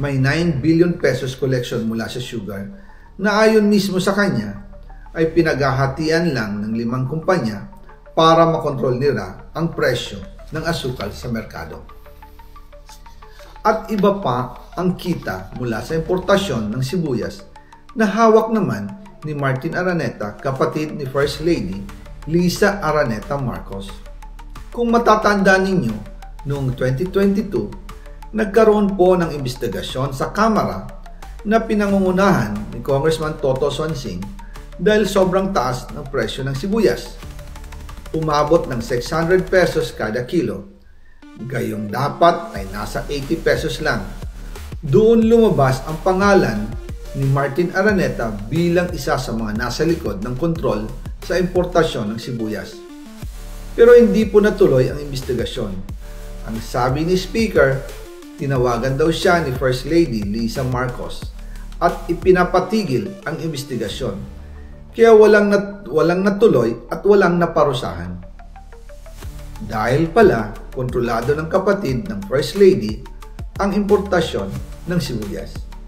may 9 billion pesos collection mula sa sugar na ayon mismo sa kanya ay pinaghahatian lang ng 5 kumpanya para makontrol nila ang presyo ng asukal sa merkado. At iba pa ang kita mula sa importasyon ng sibuyas na hawak naman ni Martin Araneta, kapatid ni First Lady Lisa Araneta Marcos. Kung matatandaan ninyo, noong 2022, nagkaroon po ng investigasyon sa Kamara na pinangungunahan ni Congressman Toto Swansing dahil sobrang taas ng presyo ng sibuyas. Umabot ng 600 pesos kada kilo. Gayong dapat ay nasa 80 pesos lang. Doon lumabas ang pangalan ni Martin Araneta bilang isa sa mga nasa likod ng kontrol sa importasyon ng sibuyas. Pero hindi po natuloy ang investigasyon. Ang sabi ni Speaker, tinawagan daw siya ni First Lady Lisa Marcos at ipinapatigil ang investigasyon. Kaya walang natuloy at walang naparusahan. Dahil pala, kontrolado ng kapatid ng First Lady ang importasyon ng sibuyas.